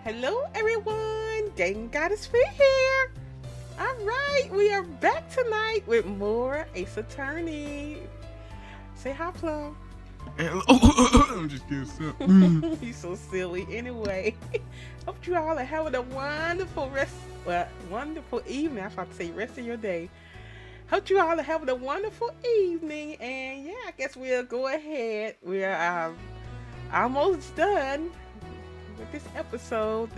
Hello everyone, GameGoddessFee here. Alright, we are back tonight with more Ace Attorney. Say hi, Plum. I'm just kidding. He's so silly anyway. Hope you all are having a wonderful wonderful evening. I was about to say rest of your day. Hope you all are having a wonderful evening. And yeah, I guess we'll go ahead. We're almost done with this episode.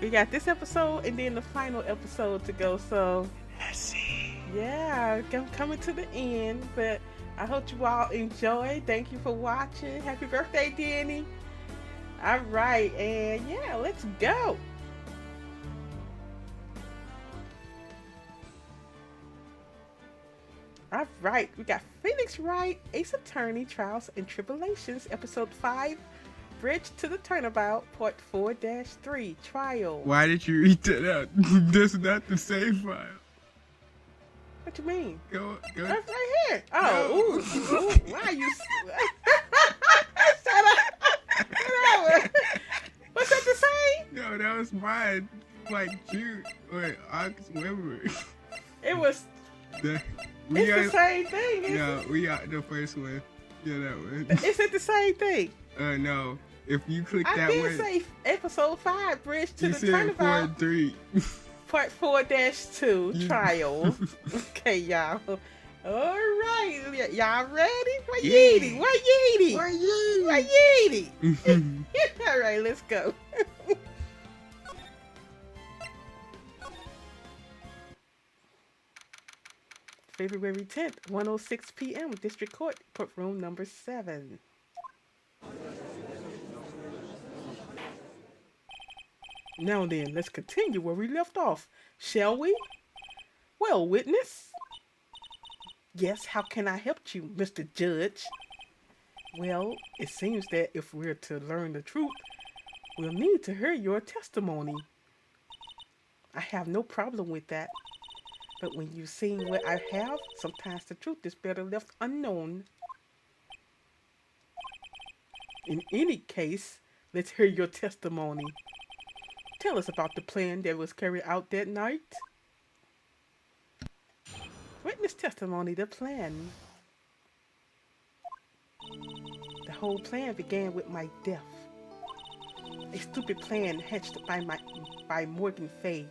We got this episode and then the final episode to go. So Let's see. yeah, I'm coming to the end. But I hope you all enjoy. Thank you for watching. Happy birthday, Danny. All right, and yeah, let's go. All right, we got Phoenix Wright, Ace Attorney, Trials and Tribulations, Episode 5, Bridge to the Turnabout, Part 4-3, Trial. Why did you eat that out? That's not the same file. What you mean? Go. That's right here. Oh, ooh, why are you? Shut up. Whatever. What's that the same? No, that was mine. Like June or August, November. It was. The same thing. We got the first one. Yeah, that one. Is it the same thing? No. If you click I that did one, say Episode 5, Bridge to you the said 4 Turnabout, and 3. Part 4-2, Trial. Okay, y'all. All right, y'all ready? What Yeety? What Yeety? What Yeety? All right, let's go. February 10th, 1:06 p.m. District Court, courtroom number 7. Now then, let's continue where we left off, shall we? Well, witness. Yes, how can I help you, Mr. Judge? Well, it seems that if we're to learn the truth, we'll need to hear your testimony. I have no problem with that. But when you've seen what I have, sometimes the truth is better left unknown. In any case, let's hear your testimony. Tell us about the plan that was carried out that night. Witness testimony, the plan. The whole plan began with my death. A stupid plan hatched by Morgan Fay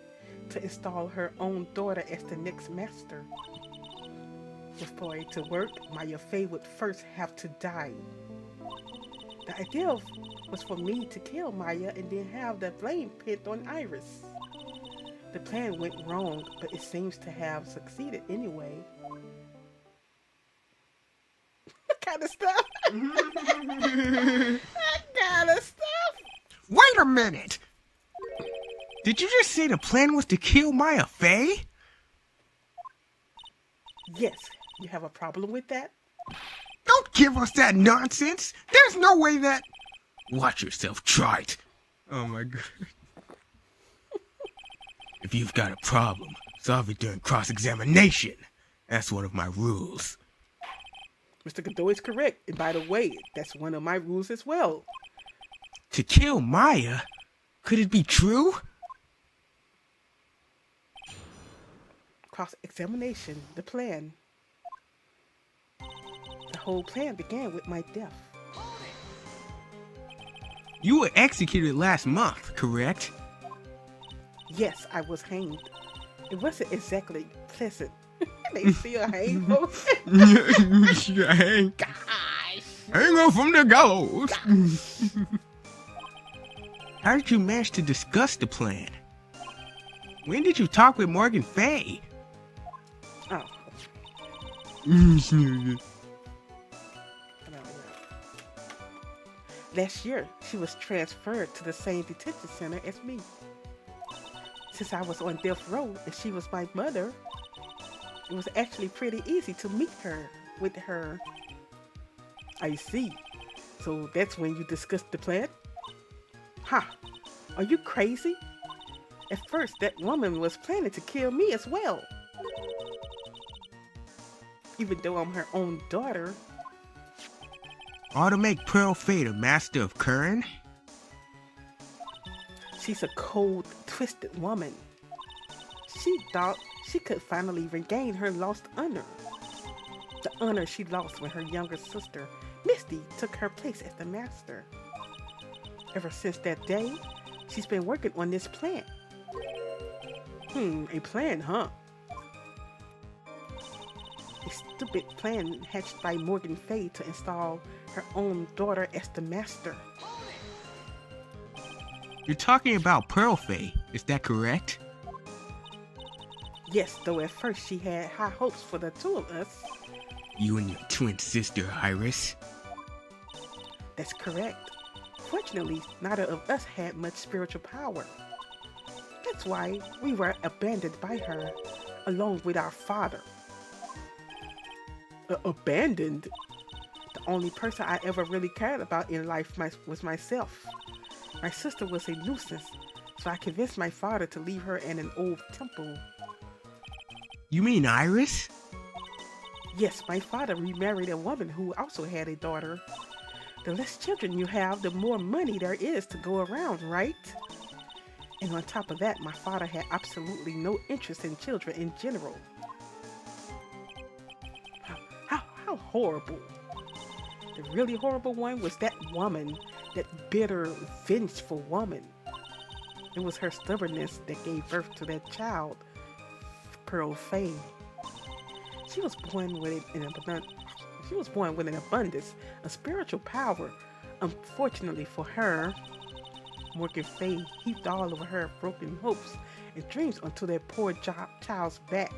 to install her own daughter as the next master. Before it to work, Maya Fay would first have to die. The idea was for me to kill Maya and then have the blame put on Iris. The plan went wrong, but it seems to have succeeded anyway. What kind of stuff? That kind of stuff? Wait a minute! Did you just say the plan was to kill Maya Fay? Yes. You have a problem with that? Don't give us that nonsense! There's no way that... Watch yourself, trite. Oh my god. If you've got a problem, solve it during cross-examination. That's one of my rules. Mr. Godot is correct. And by the way, that's one of my rules as well. To kill Maya? Could it be true? Cross-examination, the plan. The whole plan began with my death. You were executed last month, correct? Yes, I was hanged. It wasn't exactly pleasant. They still hang folks. Hang Gosh. Hang from the gallows! How did you manage to discuss the plan? When did you talk with Morgan Fay? Oh. Last year, she was transferred to the same detention center as me. Since I was on death row and she was my mother, it was actually pretty easy to meet her with her. I see. So that's when you discussed the plan? Ha! Are you crazy? At first, that woman was planning to kill me as well. Even though I'm her own daughter. Or to make Pearl Fay the master of Curran? She's a cold, twisted woman. She thought she could finally regain her lost honor. The honor she lost when her younger sister, Misty, took her place as the master. Ever since that day, she's been working on this plan. A plan, huh? A stupid plan hatched by Morgan Fay to install her own daughter as the master. You're talking about Pearl Fay, is that correct? Yes, though at first she had high hopes for the two of us. You and your twin sister, Iris. That's correct. Fortunately, neither of us had much spiritual power. That's why we were abandoned by her, along with our father. Abandoned? The only person I ever really cared about in life was myself. My sister was a nuisance, so I convinced my father to leave her in an old temple. You mean Iris? Yes, my father remarried a woman who also had a daughter. The less children you have, the more money there is to go around, right? And on top of that, my father had absolutely no interest in children in general. How horrible. The really horrible one was that woman, that bitter, vengeful woman. It was her stubbornness that gave birth to that child, Pearl Fay. She was born with an abundance of spiritual power. Unfortunately for her, Morgan Fay heaped all of her broken hopes and dreams onto that poor child's back.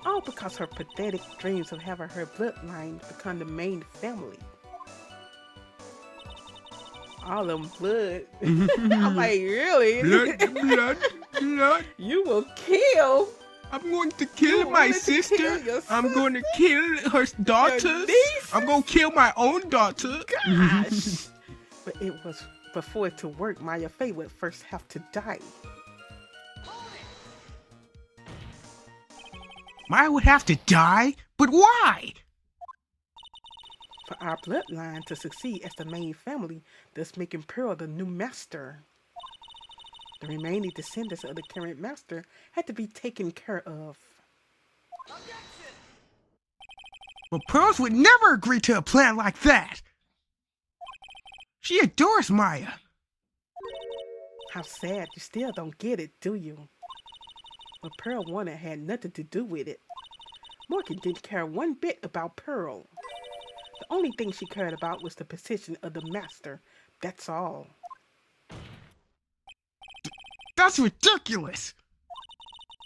All because her pathetic dreams of having her bloodline become the main family. All them blood. I'm like, really? Blood. You will kill. I'm going to kill my sister. I'm going to kill her daughters. I'm going to kill my own daughter. Gosh. But before it to work, Maya Fay would first have to die. Maya would have to die? But why? For our bloodline to succeed as the main family, thus making Pearl the new master. The remaining descendants of the current master had to be taken care of. But Pearls would never agree to a plan like that. She adores Maya. How sad, you still don't get it, do you? What Pearl wanted had nothing to do with it. Morgan didn't care one bit about Pearl. The only thing she cared about was the position of the master. That's all. That's ridiculous!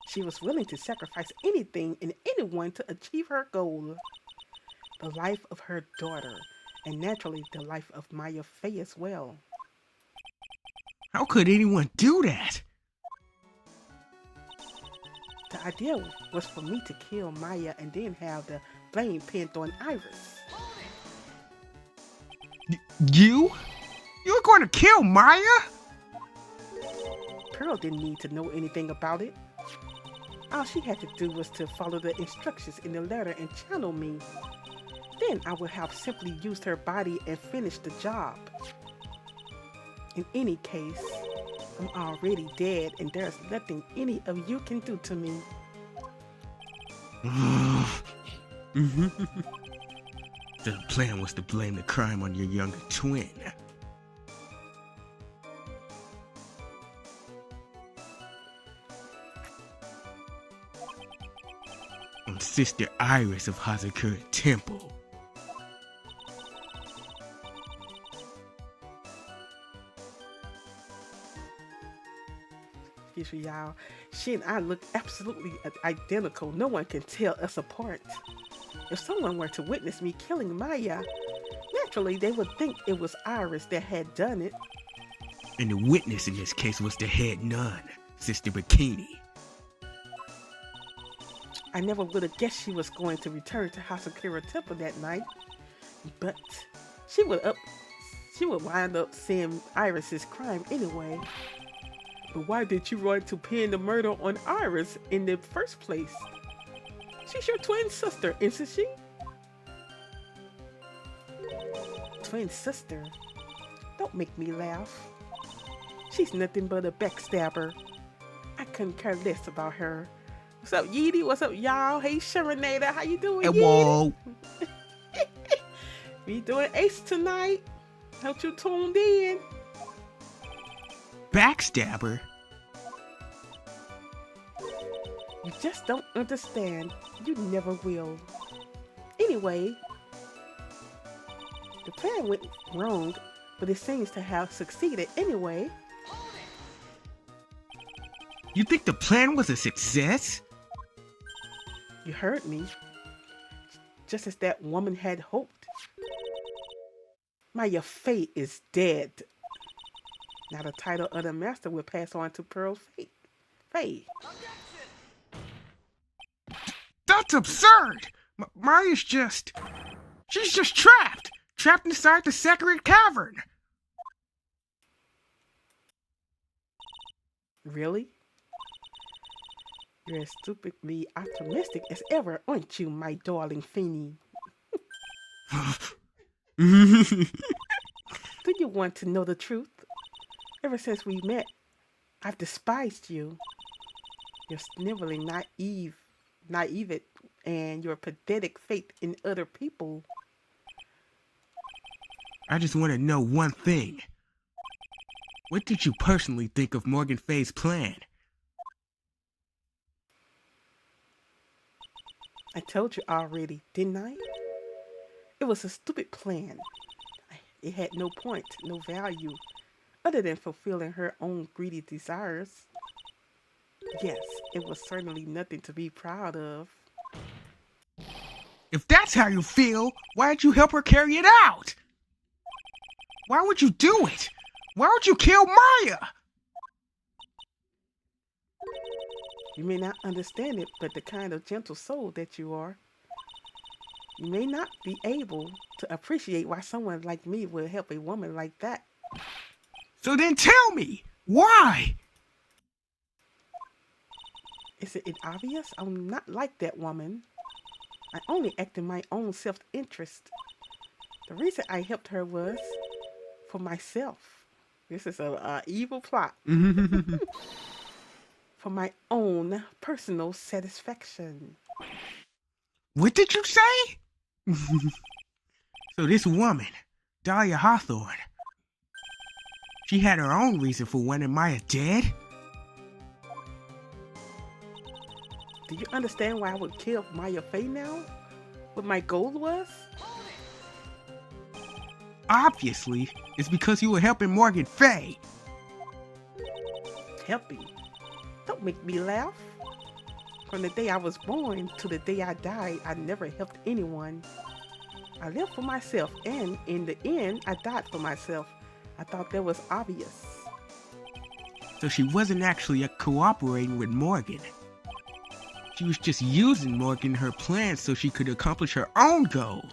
She was willing to sacrifice anything and anyone to achieve her goal. The life of her daughter, and naturally the life of Maya Fay as well. How could anyone do that? The idea was for me to kill Maya and then have the blame pinned on Iris. You? You were going to kill Maya? Pearl didn't need to know anything about it. All she had to do was to follow the instructions in the letter and channel me. Then I would have simply used her body and finished the job. In any case, I'm already dead and there's nothing any of you can do to me. The plan was to blame the crime on your younger twin. On Sister Iris of Hazakura Temple. Excuse me, y'all. She and I look absolutely identical. No one can tell us apart. If someone were to witness me killing Maya, naturally they would think it was Iris that had done it. And the witness in this case was the head nun, Sister Bikini. I never would have guessed she was going to return to Hazakura Temple that night. But she would wind up seeing Iris's crime anyway. But why did you run to pin the murder on Iris in the first place? She's your twin sister, isn't she? Twin sister? Don't make me laugh. She's nothing but a backstabber. I couldn't care less about her. What's up, Yeety? What's up, y'all? Hey, Sherinator. How you doing, Yeety? Whoa. We doing Ace tonight. Hope you tuned in. Backstabber? You just don't understand. You never will. Anyway, the plan went wrong, but it seems to have succeeded anyway. You think the plan was a success? You heard me. Just as that woman had hoped. Maya Faye is dead. Now the title of the master will pass on to Pearl Faye. That's absurd! Maya's she's just trapped! Trapped inside the sacred cavern! Really? You're as stupidly optimistic as ever, aren't you, my darling Feeny? Do you want to know the truth? Ever since we met, I've despised you. Your sniveling naive, and your pathetic faith in other people. I just want to know one thing. What did you personally think of Morgan Faye's plan? I told you already, didn't I? It was a stupid plan. It had no point, no value, other than fulfilling her own greedy desires. Yes, it was certainly nothing to be proud of. If that's how you feel, why'd you help her carry it out? Why would you do it? Why would you kill Maya? You may not understand it, but the kind of gentle soul that you are, you may not be able to appreciate why someone like me would help a woman like that. So then tell me, why? Isn't it obvious? I'm not like that woman. I only act in my own self-interest. The reason I helped her was for myself. This is a evil plot. For my own personal satisfaction. What did you say? So this woman, Dahlia Hawthorne, she had her own reason for wanting Maya dead? Do you understand why I would kill Maya Faye now? What my goal was? Obviously, it's because you were helping Morgan Faye. Helping? Don't make me laugh. From the day I was born to the day I died, I never helped anyone. I lived for myself, and in the end, I died for myself. I thought that was obvious. So she wasn't actually cooperating with Morgan. She was just using Morgan in her plan so she could accomplish her own goal.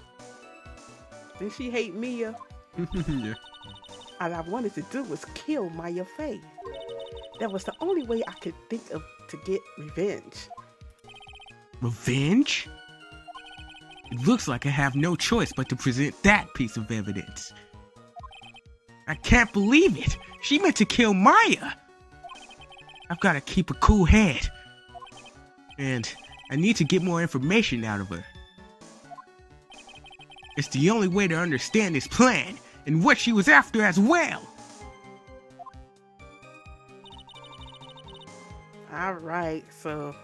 Did she hate Mia? Yeah. All I wanted to do was kill Maya Faye. That was the only way I could think of to get revenge. Revenge? It looks like I have no choice but to present that piece of evidence. I can't believe it! She meant to kill Maya! I've got to keep a cool head. And I need to get more information out of her. It's the only way to understand this plan and what she was after as well. Alright, so,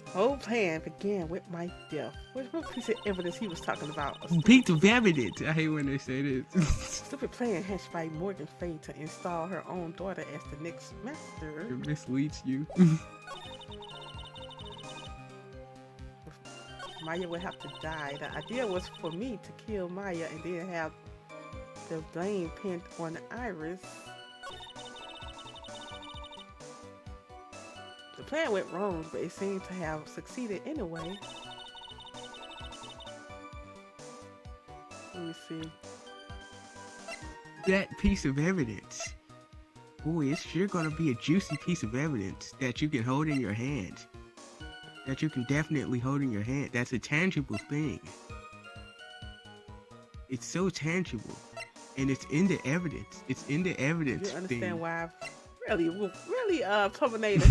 whole plan began with my death. What piece of evidence he was talking about? Piece of evidence. I hate when they say this. Stupid plan hatched by Morgan Faye to install her own daughter as the next master. It misleads you. Maya would have to die. The idea was for me to kill Maya and then have the blame pinned on Iris. The plan went wrong, but it seemed to have succeeded anyway. Let me see. That piece of evidence. Boy, it's sure gonna be a juicy piece of evidence that you can hold in your hand. That you can definitely hold in your hand. That's a tangible thing. It's so tangible. And it's in the evidence. It's in the evidence. You understand thing. why I've really terminated.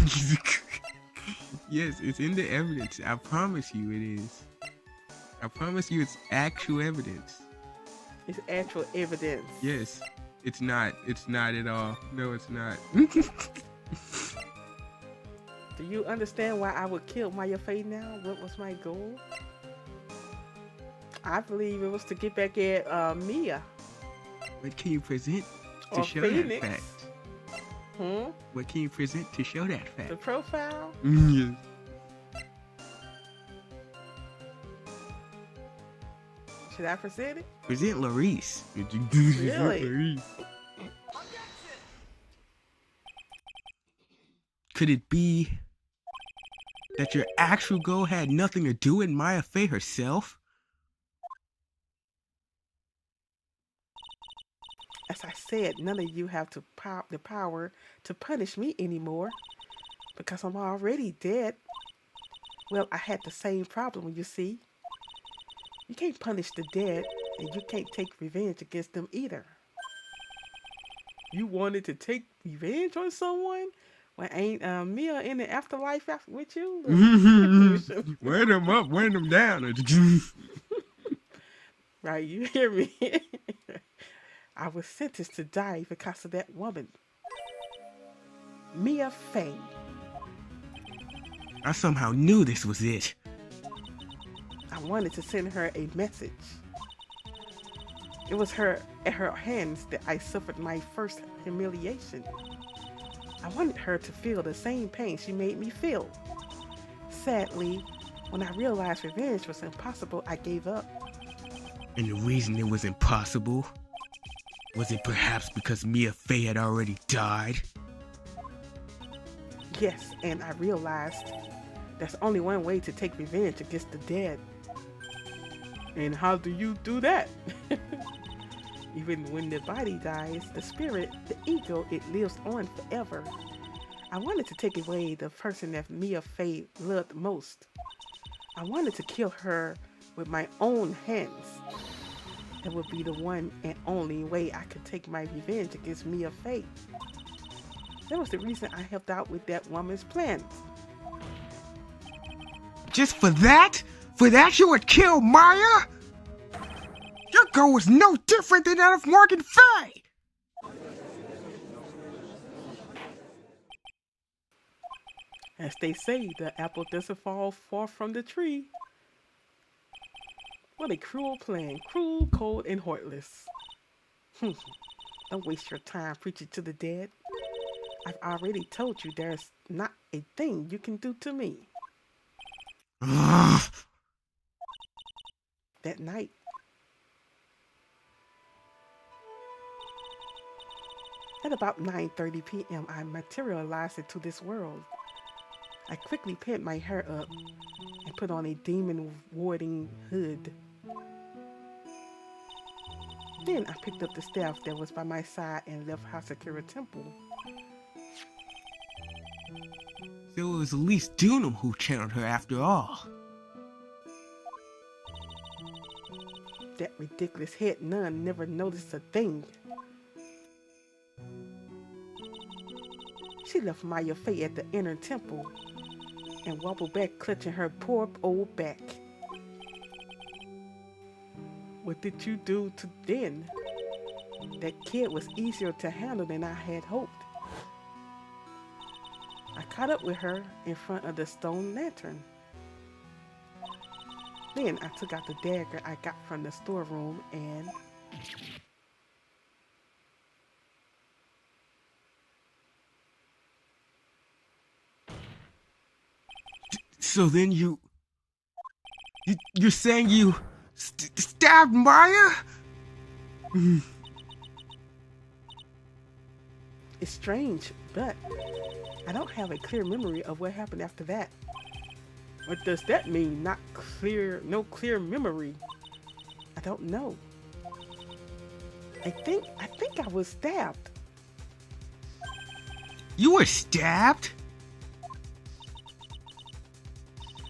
Yes, it's in the evidence. I promise you it is. I promise you it's actual evidence. It's actual evidence. Yes. It's not at all. No, it's not. Do you understand why I would kill Maya Fey now? What was my goal? I believe it was to get back at Mia. What can you present to Or show Phoenix. that fact? What can you present to show that fact? The profile? Yes. Should I present it? Present Larice. Really? Larice. Could it be that your actual goal had nothing to do with Maya Fey herself? As I said, none of you have the power to punish me anymore because I'm already dead. Well, I had the same problem, you see. You can't punish the dead, and you can't take revenge against them either. You wanted to take revenge on someone? Well, ain't Mia in the afterlife with you? Wear them up, wear them down. Right, you hear me? I was sentenced to die because of that woman. Mia Fey. I somehow knew this was it. I wanted to send her a message. It was at her hands that I suffered my first humiliation. I wanted her to feel the same pain she made me feel. Sadly, when I realized revenge was impossible, I gave up. And the reason it was impossible? Was it perhaps because Mia Fey had already died? Yes, and I realized there's only one way to take revenge against the dead. And how do you do that? Even when the body dies, the spirit, the ego, it lives on forever. I wanted to take away the person that Mia Fey loved most. I wanted to kill her with my own hands. That would be the one and only way I could take my revenge against Mia Fey. That was the reason I helped out with that woman's plans. Just for that? For that you would kill Maya? Your goal was no different than that of Morgan Fey! As they say, the apple doesn't fall far from the tree. What a cruel plan. Cruel, cold, and heartless. Don't waste your time preaching to the dead. I've already told you there's not a thing you can do to me. That night, at about 9:30 p.m., I materialized into this world. I quickly pinned my hair up and put on a demon-warding hood. Then I picked up the staff that was by my side and left Hasakura Temple. So it was at least Dunham who channeled her after all. That ridiculous head nun never noticed a thing. She left Maya Fey at the inner temple and wobbled back, clutching her poor old back. What did you do to Den? That kid was easier to handle than I had hoped. I caught up with her in front of the stone lantern. Then I took out the dagger I got from the storeroom and... So then you're saying you stabbed Maya? It's strange, but I don't have a clear memory of what happened after that. What does that mean? No clear memory. I don't know. I think I was stabbed. You were stabbed?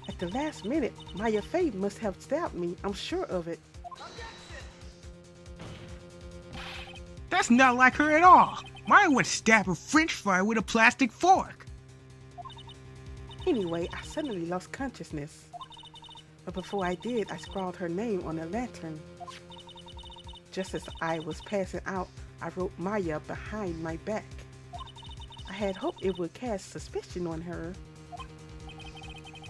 At the last minute, Maya Fey must have stabbed me. I'm sure of it. That's not like her at all. Maya would stab a french fry with a plastic fork. Anyway, I suddenly lost consciousness. But before I did, I scrawled her name on a lantern. Just as I was passing out, I wrote Maya behind my back. I had hoped it would cast suspicion on her.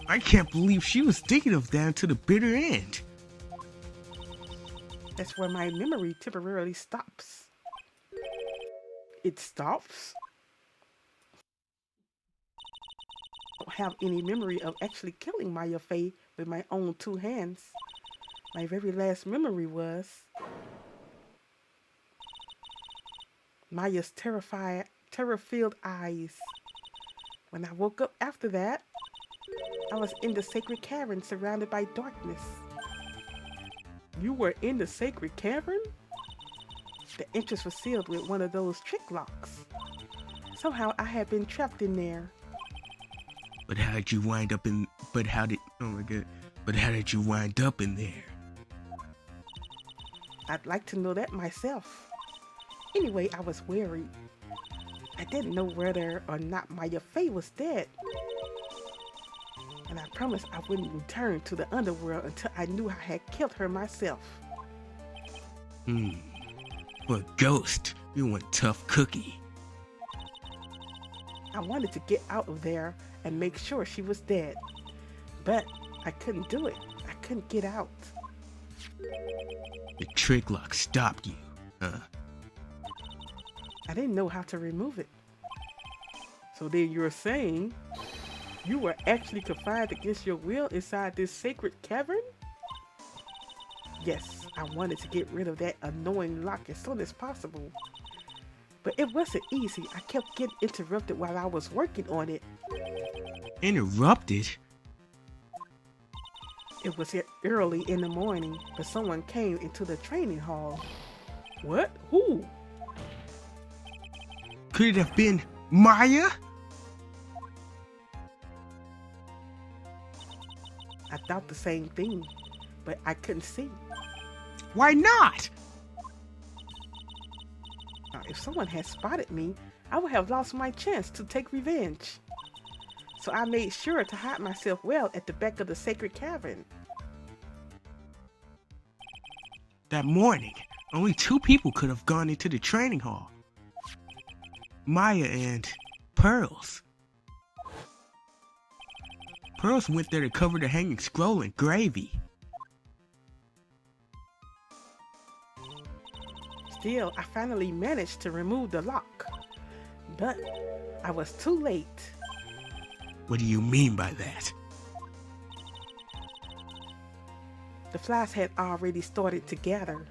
I can't believe she was thinking of that to the bitter end. That's where my memory temporarily stops. It stops? I don't have any memory of actually killing Maya Fey with my own 2 hands. My very last memory was Maya's terror-filled eyes. When I woke up after that, I was in the sacred cavern surrounded by darkness. You were in the sacred cavern? The entrance was sealed with one of those trick locks. Somehow I had been trapped in there. But how did you wind up in... But how did you wind up in there? I'd like to know that myself. Anyway, I was worried. I didn't know whether or not Maya Fey was dead. And I promised I wouldn't return to the underworld until I knew I had killed her myself. For a ghost, you're one tough cookie. I wanted to get out of there and make sure she was dead. But I couldn't do it. I couldn't get out. The trick lock stopped you, huh? I didn't know how to remove it. So then you're saying you were actually confined against your will inside this sacred cavern? Yes, I wanted to get rid of that annoying lock as soon as possible. But it wasn't easy. I kept getting interrupted while I was working on it. Interrupted? It was early in the morning, but someone came into the training hall. What? Who? Could it have been Maya? I thought the same thing, but I couldn't see. Why not? Now, if someone had spotted me, I would have lost my chance to take revenge. So I made sure to hide myself well at the back of the sacred cavern. That morning, only 2 people could have gone into the training hall. Maya and Pearls. Pearls went there to cover the hanging scroll in gravy. Still, I finally managed to remove the lock. But I was too late. What do you mean by that? The flies had already started to gather.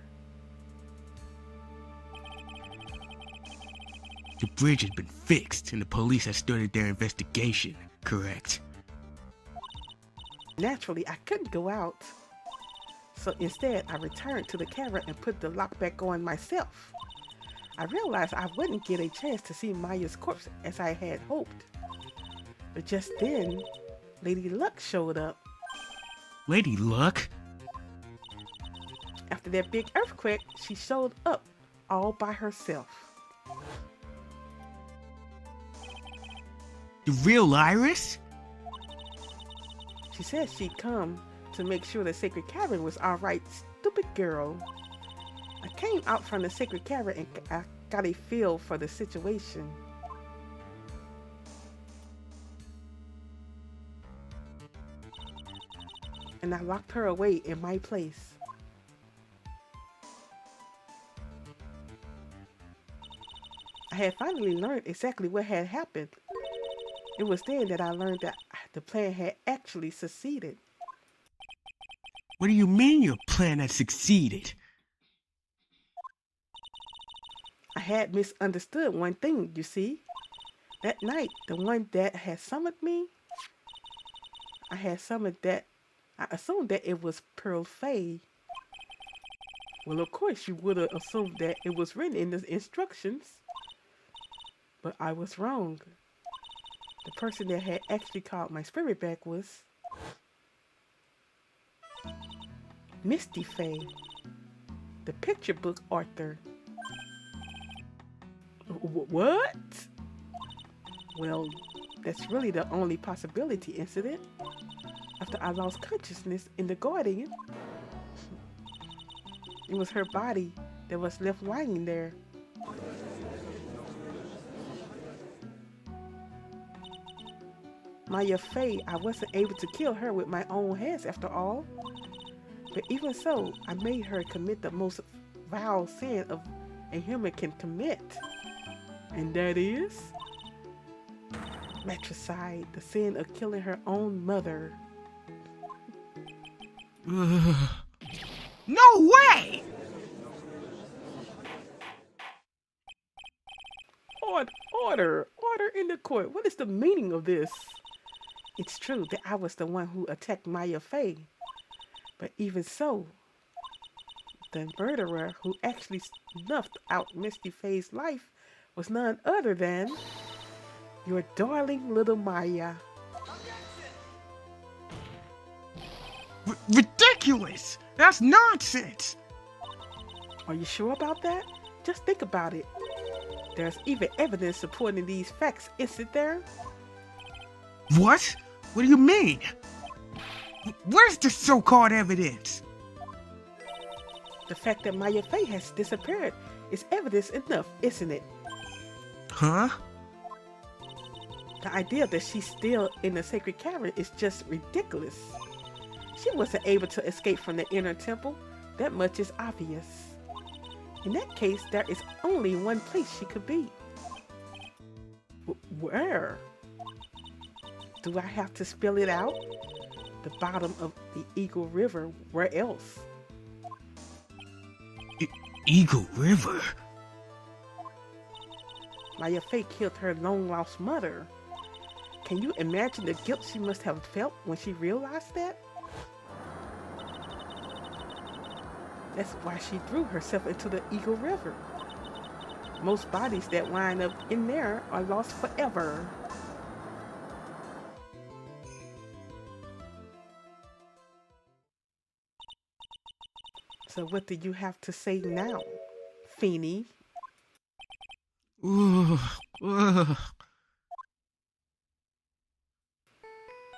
The bridge had been fixed and the police had started their investigation, correct? Naturally, I couldn't go out. So instead, I returned to the cavern and put the lock back on myself. I realized I wouldn't get a chance to see Maya's corpse as I had hoped. But just then, Lady Luck showed up. Lady Luck? After that big earthquake, she showed up all by herself. The real Iris? She said she'd come to make sure the sacred cavern was alright, stupid girl. I came out from the sacred cavern and I got a feel for the situation. And I locked her away in my place. I had finally learned exactly what had happened. It was then that I learned that the plan had actually succeeded. What do you mean your plan had succeeded? I had misunderstood one thing, you see. That night, the one that had summoned me, I assumed that it was Pearl Fey. Well, of course, you would have assumed that it was written in the instructions. But I was wrong. The person that had actually called my spirit back was Misty Fey, the picture book author. What? Well, that's really the only possibility, incident. After I lost consciousness in the garden, it was her body that was left lying there. Maya Fey, I wasn't able to kill her with my own hands after all. But even so, I made her commit the most vile sin of a human can commit. And that is matricide, the sin of killing her own mother. No way! Order in the court. What is the meaning of this? It's true that I was the one who attacked Maya Fey. But even so, the murderer who actually snuffed out Misty Fey's life was none other than your darling little Maya. Ridiculous! That's nonsense! Are you sure about that? Just think about it. There's even evidence supporting these facts, isn't there? What? What do you mean? Where's the so-called evidence? The fact that Maya Fey has disappeared is evidence enough, isn't it? Huh? The idea that she's still in the sacred cavern is just ridiculous. She wasn't able to escape from the inner temple. That much is obvious. In that case, there is only one place she could be. Where? Do I have to spell it out? The bottom of the Eagle River. Where else? Eagle River? Maya Fey killed her long-lost mother. Can you imagine the guilt she must have felt when she realized that? That's why she threw herself into the Eagle River. Most bodies that wind up in there are lost forever. So what do you have to say now, Feeny?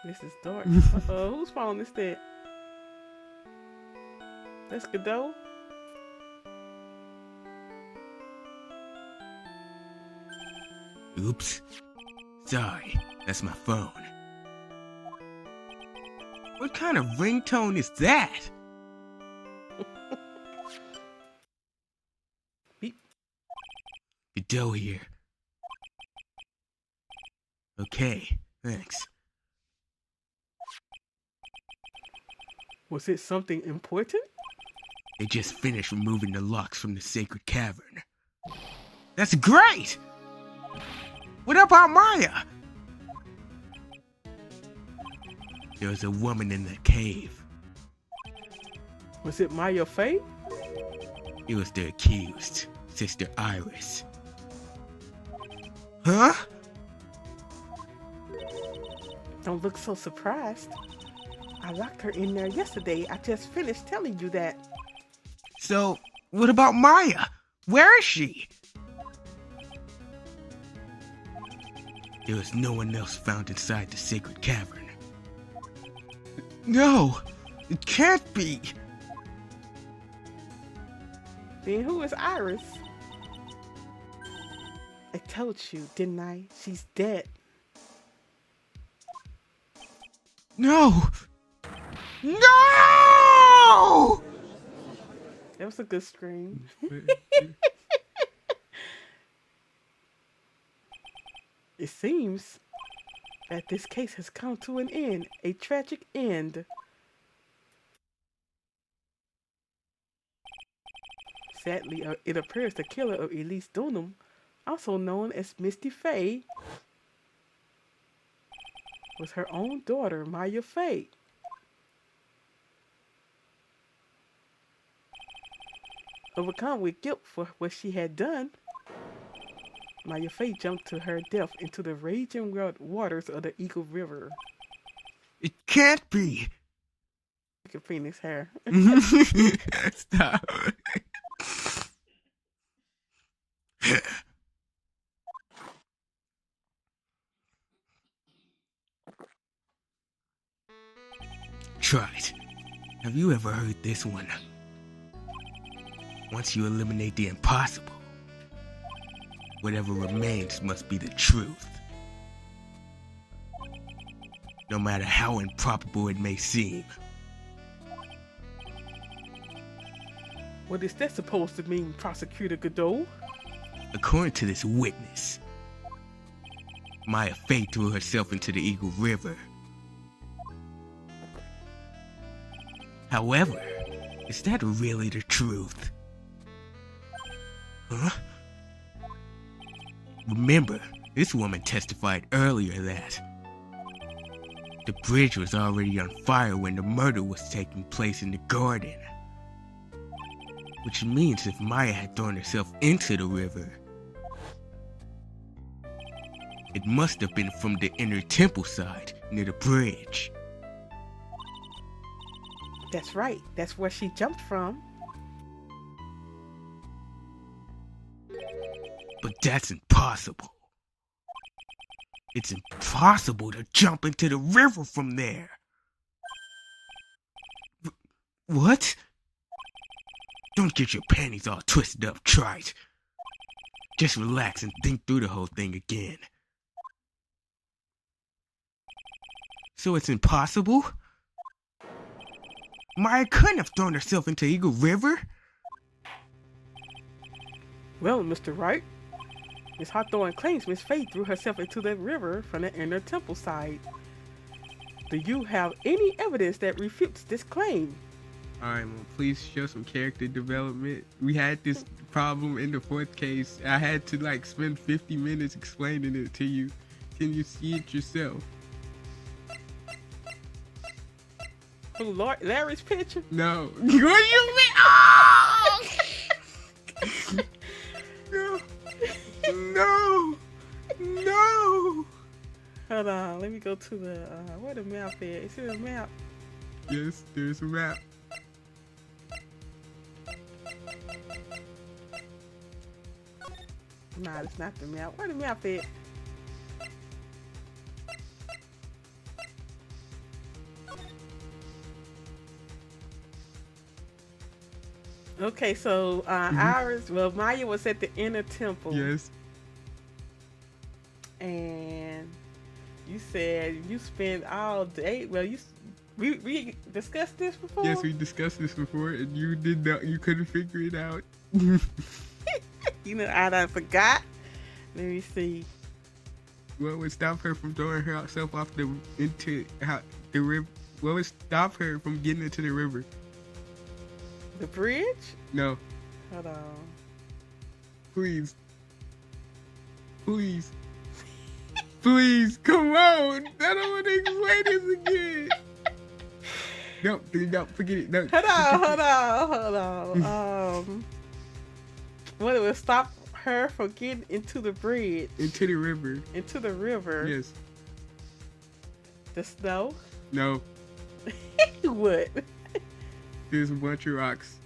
This is dark. Whose phone is that? That's Godot. Oops. Sorry, that's my phone. What kind of ringtone is that? Beep. Godot here. Okay, thanks. Was it something important? They just finished removing the locks from the sacred cavern. That's great! What about Maya? There was a woman in the cave. Was it Maya Fey? It was the accused, Sister Iris. Huh? Don't look so surprised. I locked her in there yesterday. I just finished telling you that. So, what about Maya? Where is she? There was no one else found inside the sacred cavern. No, it can't be. Then who is Iris? I told you, didn't I? She's dead. No! No! That was a good scream. It seems that this case has come to an end, a tragic end. Sadly, it appears the killer of Elise Dunham, also known as Misty Fey, was her own daughter, Maya Fey. Overcome with guilt for what she had done, Maya Fey jumped to her death into the raging waters of the Eagle River. It can't be. Look at Phoenix hair. Stop. Trite, have you ever heard this one? Once you eliminate the impossible, whatever remains must be the truth. No matter how improbable it may seem. What is that supposed to mean, Prosecutor Godot? According to this witness, Maya Fey threw herself into the Eagle River. However, is that really the truth? Huh? Remember, this woman testified earlier that the bridge was already on fire when the murder was taking place in the garden. Which means if Maya had thrown herself into the river, it must have been from the inner temple side, near the bridge. That's right. That's where she jumped from. But that's impossible. It's impossible to jump into the river from there. What? Don't get your panties all twisted up, Trite. Just relax and think through the whole thing again. So it's impossible? Maya couldn't have thrown herself into Eagle River? Well, Mr. Wright, Miss Hawthorne claims Miss Fey threw herself into the river from the inner temple side. Do you have any evidence that refutes this claim? Alright, well, please show some character development. We had this problem in the 4th case. I had to like spend 50 minutes explaining it to you. Can you see it yourself? Oh, Lord, Larry's picture? No. What do you mean? Oh! No. No. No. Hold on, let me go to the, where the map is? Is it a map? Yes, there's a map. Nah, it's not the map. Where the map is? Okay, so ours, well, Maya was at the inner temple. Yes. And you said you spent all day. Well, we discussed this before. Yes, we discussed this before, and you did not. You couldn't figure it out. You know, I done forgot. Let me see. What would stop her from throwing herself off the river? What would stop her from getting into the river? The bridge? No. Hold on. Please. Please. Please, come on. I don't want to explain this again. No, forget it. No. Hold on. What would stop her from getting into the bridge? Into the river. Into the river? Yes. The snow? No. What? There's a bunch of rocks.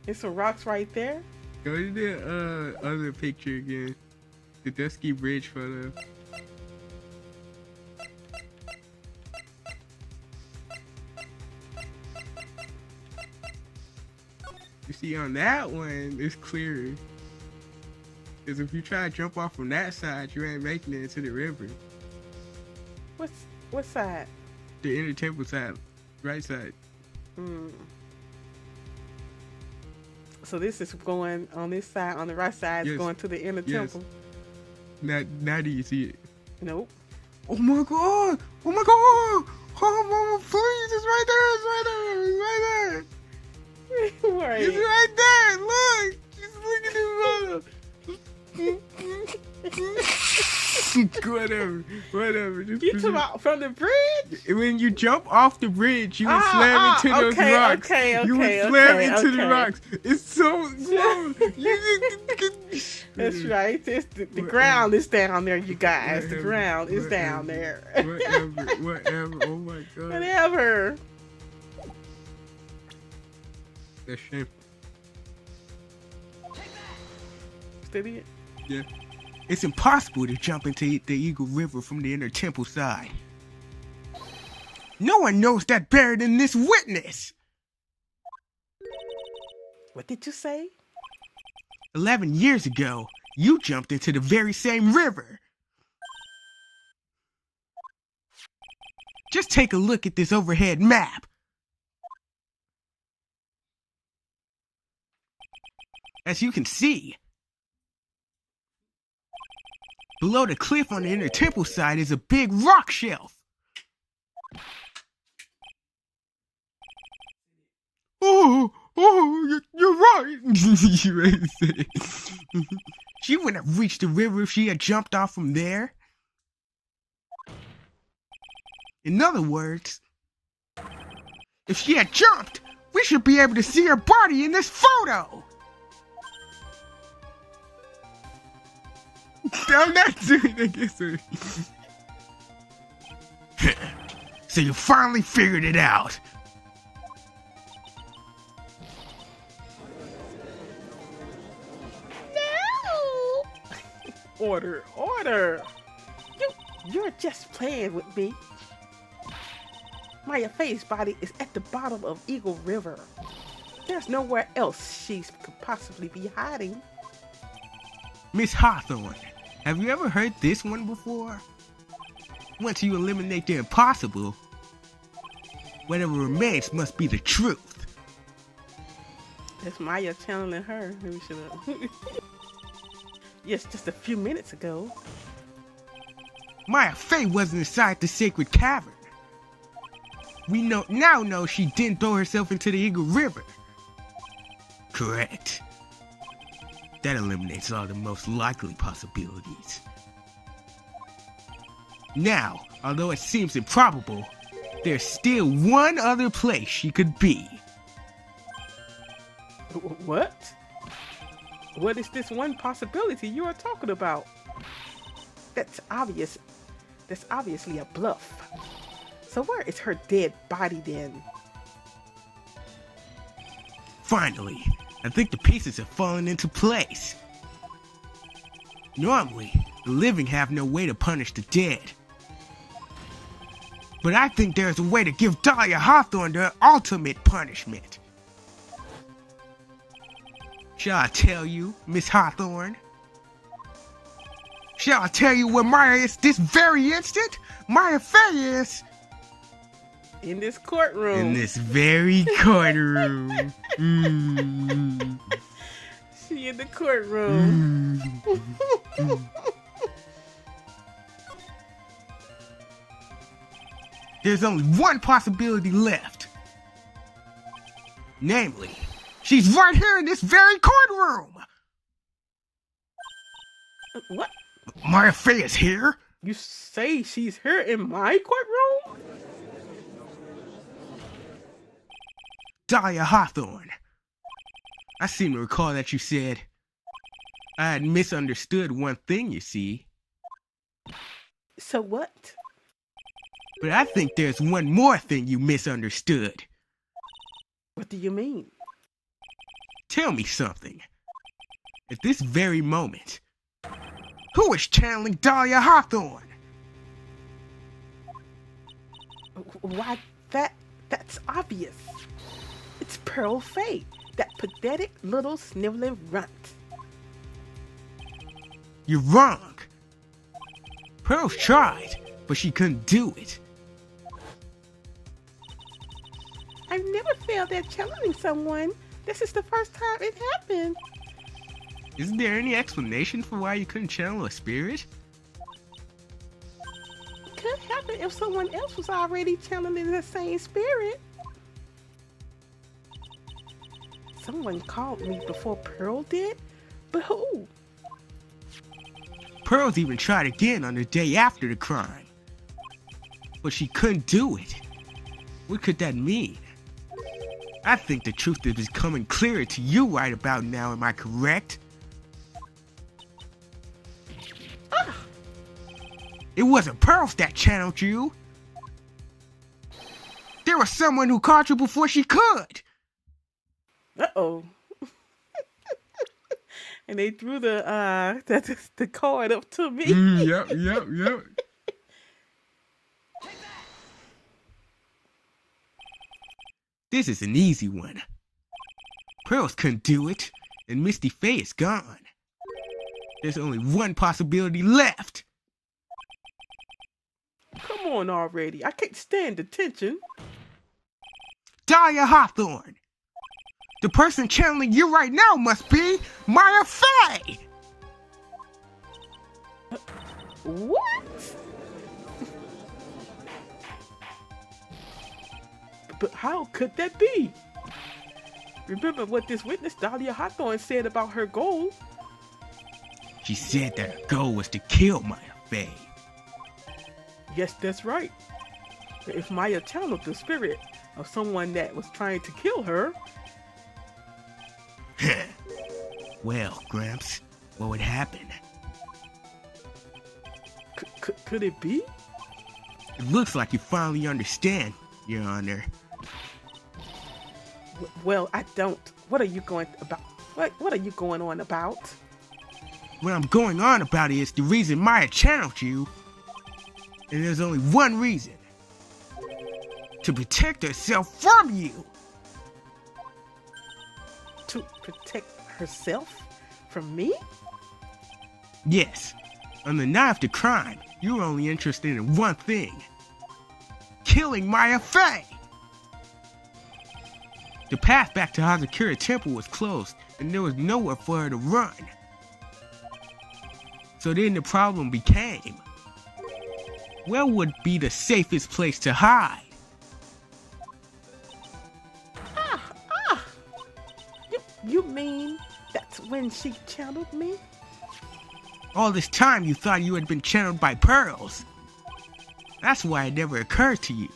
There's some rocks right there? Go to the other picture again. The Dusky Bridge photo. You see on that one, it's clearer. Because if you try to jump off from that side, you ain't making it into the river. What side? The inner temple side. Right side. So this is going on this side, on the right side, yes. It's going to the inner temple. Now do you see it? Nope. Oh my god! Oh my god! Oh mama, please! It's right there! It's right there! It's right there! Right. It's right there! Look! Just look at this photo! Whatever. Just You talking about from the bridge? when you jump off the bridge, you would slam into those rocks. You would slam into the rocks. It's so close. That's right. It's the ground is down there, you guys. The ground is down there. Whatever. Oh my god. Whatever. That's shameful. Steady it. Yeah. It's impossible to jump into the Eagle River from the inner temple side. No one knows that better than this witness. What did you say? 11 years ago, you jumped into the very same river. Just take a look at this overhead map. As you can see, below the cliff on the inner temple side is a big rock shelf. You're right. She wouldn't have reached the river if she had jumped off from there. In other words, if she had jumped, we should be able to see her body in this photo. I'm not doing it, I guess. So you finally figured it out. No! Order, order! You're just playing with me. Maya Faye's body is at the bottom of Eagle River. There's nowhere else she could possibly be hiding. Miss Hawthorne, have you ever heard this one before? Once you eliminate the impossible, whatever remains must be the truth. That's Maya channeling her. Maybe we should have. Yes, just a few minutes ago. Maya Faye wasn't inside the sacred cavern. We now know she didn't throw herself into the Eagle River. Correct. That eliminates all the most likely possibilities. Now, although it seems improbable, there's still one other place she could be. What? What is this one possibility you are talking about? That's obvious. That's obviously a bluff. So where is her dead body then? Finally, I think the pieces have fallen into place. Normally, the living have no way to punish the dead. But I think there's a way to give Dahlia Hawthorne the ultimate punishment. Shall I tell you, Miss Hawthorne? Shall I tell you where Maya is this very instant? Maya Faye is... in this courtroom. In this very courtroom. She in the courtroom. There's only one possibility left. Namely, she's right here in this very courtroom. What? Maya Faye is here? You say she's here in my courtroom? Dahlia Hawthorne. I seem to recall that you said I had misunderstood one thing, you see. So what? But I think there's one more thing you misunderstood. What do you mean? Tell me something. At this very moment, who is channeling Dahlia Hawthorne? Why, that's obvious. It's Pearl Faye, that pathetic little sniveling runt. You're wrong. Pearl's tried, but she couldn't do it. I've never failed at channeling someone. This is the first time it happened. Isn't there any explanation for why you couldn't channel a spirit? It could happen if someone else was already channeling the same spirit. Someone called me before Pearl did? But who? Pearl's even tried again on the day after the crime. But she couldn't do it. What could that mean? I think the truth is becoming clearer to you right about now, am I correct? It wasn't Pearls that channeled you. There was someone who caught you before she could. Uh-oh. And they threw the card up to me. Yep. This is an easy one. Pearls couldn't do it, and Misty Faye is gone. There's only one possibility left. Come on already. I can't stand the tension. Dahlia Hawthorne. The person channeling you right now must be Maya Faye. What? But how could that be? Remember what this witness, Dahlia Hawthorne, said about her goal? She said that her goal was to kill Maya Faye. Yes, that's right. If Maya channeled the spirit of someone that was trying to kill her... Well, Gramps, what would happen? Could it be? It looks like you finally understand, Your Honor. Well, I don't. What are you going about? What are you going on about? What I'm going on about is the reason Maya channeled you. And there's only one reason. To protect herself from you. To protect herself from me? Yes. On the night of the crime, you were only interested in one thing. Killing Maya Faye! The path back to Hazakura Temple was closed, and there was nowhere for her to run. So then the problem became, where would be the safest place to hide? You mean that's when she channeled me? All this time you thought you had been channeled by Pearls. That's why it never occurred to you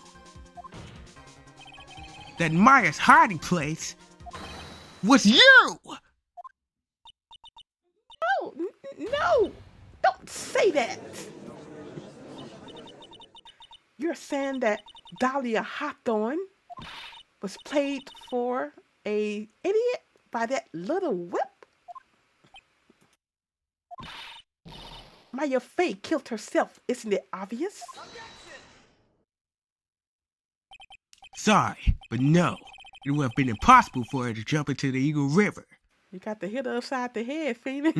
that Maya's hiding place was you! Oh, no! Don't say that! You're saying that Dahlia Hawthorne was played for a idiot by that little whip? Maya Faye killed herself, isn't it obvious? Sorry, but no. It would have been impossible for her to jump into the Eagle River. You got to hit her upside the head, Phoenix.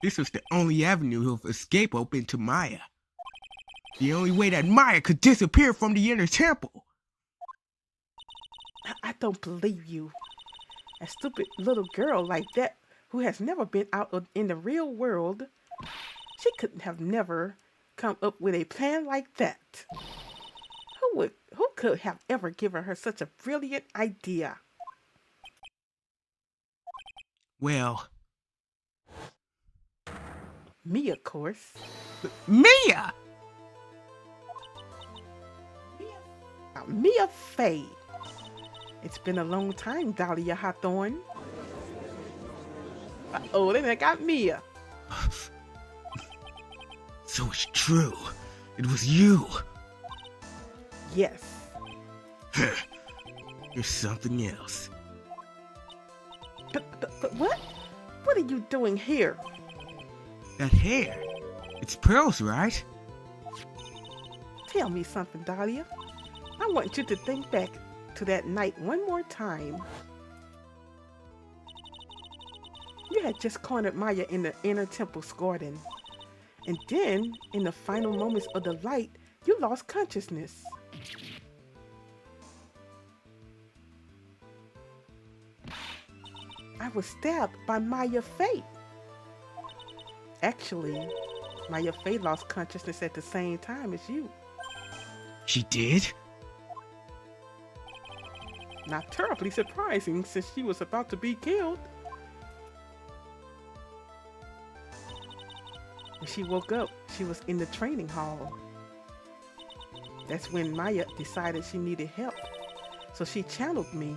This was the only avenue of escape open to Maya. The only way that Maya could disappear from the inner temple. I don't believe you. A stupid little girl like that who has never been out in the real world, she couldn't have never come up with a plan like that. Who could have ever given her such a brilliant idea? Well, Me, of course. Mia! Mia Faye. It's been a long time, Dahlia Hawthorne. Oh, then I got Mia. So it's true. It was you. Yes. You're something else. But what? What are you doing here? That hair. It's Pearl's, right? Tell me something, Dahlia. I want you to think back to that night one more time. You had just cornered Maya in the inner temple's garden. And then, in the final moments of the light, you lost consciousness. I was stabbed by Maya Faye. Actually, Maya Faye lost consciousness at the same time as you. She did? Not terribly surprising since she was about to be killed. When she woke up, she was in the training hall. That's when Maya decided she needed help, so she channeled me.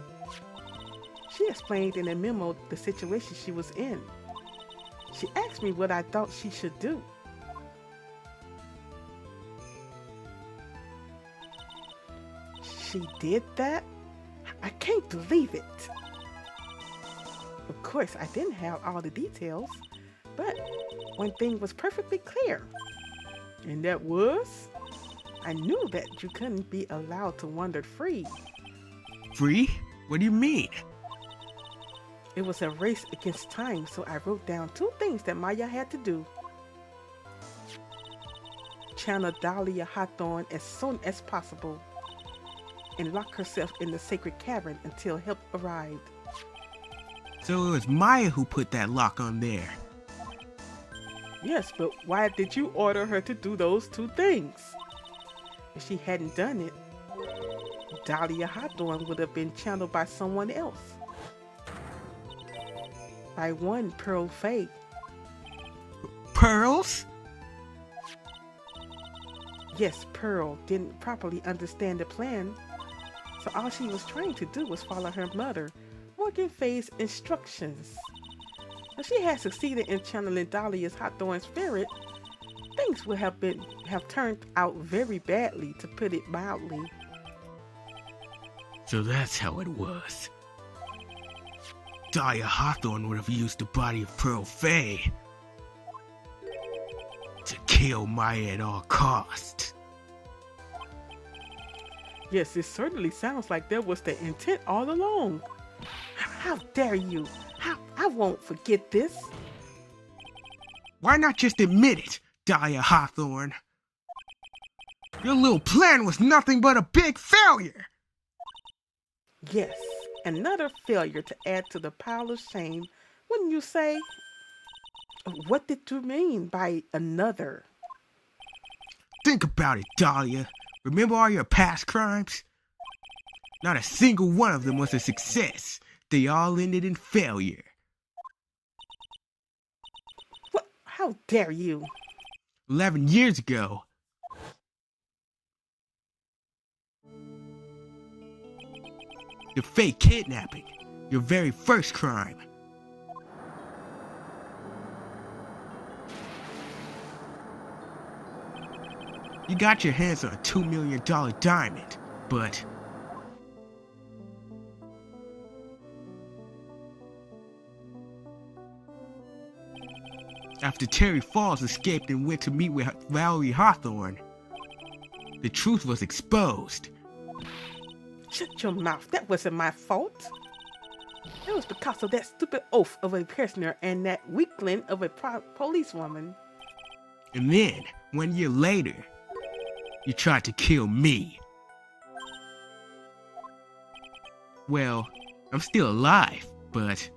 She explained in a memo the situation she was in. She asked me what I thought she should do. She did that? I can't believe it. Of course, I didn't have all the details, but one thing was perfectly clear. And that was, I knew that you couldn't be allowed to wander free. Free? What do you mean? It was a race against time, so I wrote down 2 things that Maya had to do. Channel Dahlia Hawthorne as soon as possible, and lock herself in the sacred cavern until help arrived. So it was Maya who put that lock on there. Yes, but why did you order her to do those 2 things? If she hadn't done it, Dahlia Hawthorne would have been channeled by someone else. By one Pearl Faye. Pearls? Yes, Pearl didn't properly understand the plan, so all she was trying to do was follow her mother, Morgan Faye's instructions. If she had succeeded in channeling Dahlia Hawthorne's spirit, things would have turned out very badly, to put it mildly. So that's how it was. Dahlia Hawthorne would have used the body of Pearl Faye to kill Maya at all costs. Yes, it certainly sounds like that was the intent all along. How dare you? I won't forget this. Why not just admit it, Dahlia Hawthorne? Your little plan was nothing but a big failure. Yes, another failure to add to the pile of shame, wouldn't you say? What did you mean by another? Think about it, Dahlia. Remember all your past crimes? Not a single one of them was a success. They all ended in failure. What? How dare you? 11 years ago. The fake kidnapping. Your very first crime. You got your hands on a $2 million diamond, but after Terry Falls escaped and went to meet with Valerie Hawthorne, the truth was exposed. Shut your mouth. That wasn't my fault. It was because of that stupid oaf of a prisoner and that weakling of a policewoman. And then, 1 year later, you tried to kill me. Well, I'm still alive, but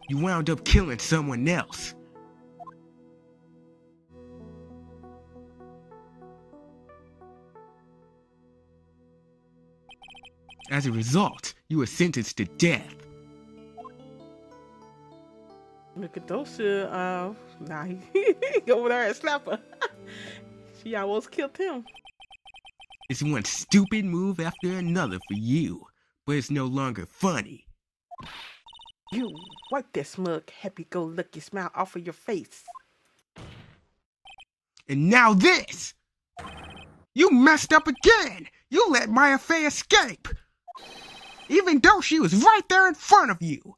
you wound up killing someone else. As a result, you were sentenced to death. Look at those nah, he go over there and slap her. She almost killed him. It's one stupid move after another for you, but it's no longer funny. You wipe that smug, happy-go-lucky smile off of your face. And now this! You messed up again! You let Maya Fey escape! Even though she was right there in front of you!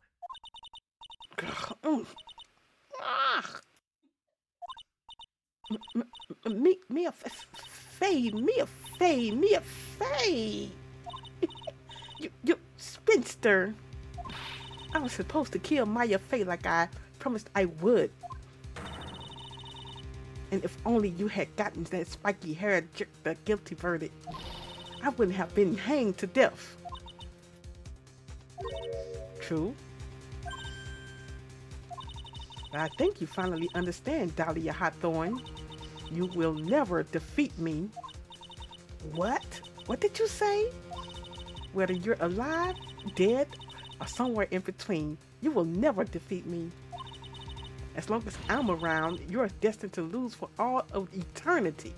Mia Fey. You spinster. I was supposed to kill Maya Fey like I promised I would. And if only you had gotten that spiky-haired jerk the guilty verdict, I wouldn't have been hanged to death. True. But I think you finally understand, Dahlia Hawthorne. You will never defeat me. What? What did you say? Whether you're alive, dead, or somewhere in between, you will never defeat me. As long as I'm around, you're destined to lose for all of eternity.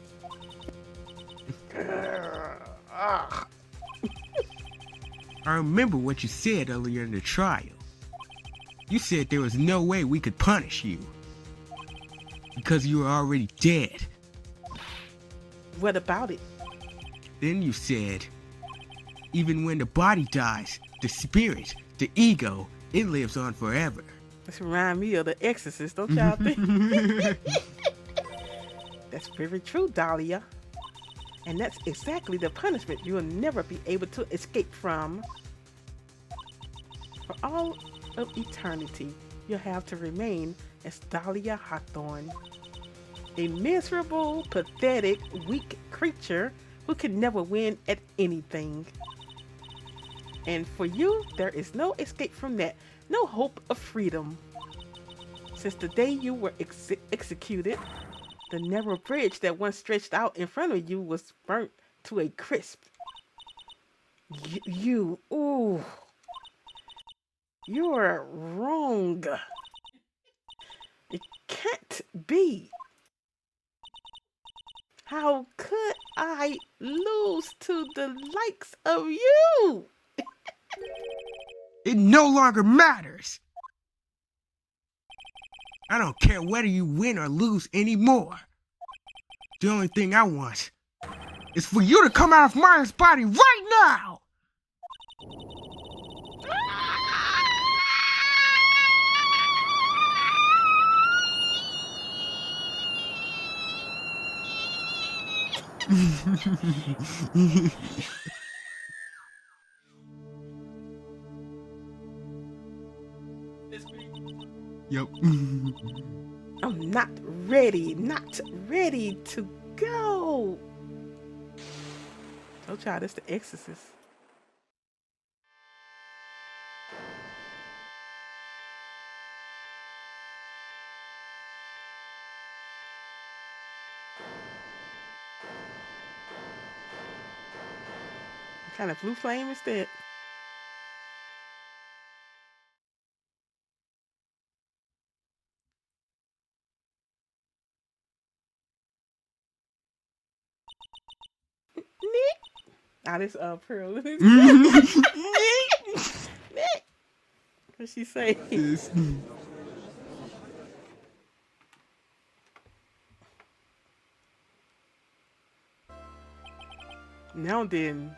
I remember what you said earlier in the trial. You said there was no way we could punish you because you were already dead. What about it? Then you said, even when the body dies, the spirit, the ego, it lives on forever. This reminds me of The Exorcist, don't y'all think? That's very true, Dahlia. And that's exactly the punishment you will never be able to escape from. For all of eternity, you'll have to remain as Dahlia Hawthorne. A miserable, pathetic, weak creature who can never win at anything. And for you, there is no escape from that, no hope of freedom. Since the day you were executed, the narrow bridge that once stretched out in front of you was burnt to a crisp. Ooh, you're wrong. It can't be. How could I lose to the likes of you? It no longer matters. I don't care whether you win or lose anymore. The only thing I want is for you to come out of Maya's body right now! Yep. I'm not ready to go. Told y'all, that's The Exorcist. What kind of blue flame is that? Ah, this Pearl. What she say? Now then,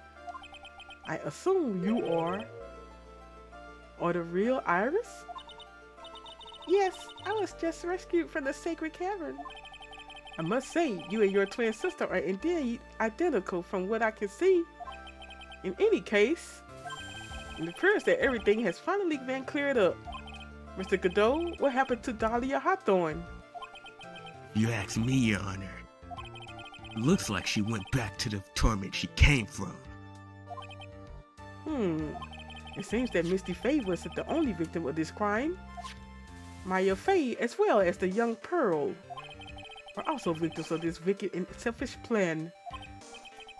I assume you are the real Iris? Yes, I was just rescued from the sacred cavern. I must say, you and your twin sister are indeed identical from what I can see. In any case, it appears that everything has finally been cleared up. Mr. Godot, what happened to Dahlia Hawthorne? You ask me, Your Honor. It looks like she went back to the torment she came from. It seems that Misty Faye wasn't the only victim of this crime. Maya Faye, as well as the young Pearl, are also victims of this wicked and selfish plan.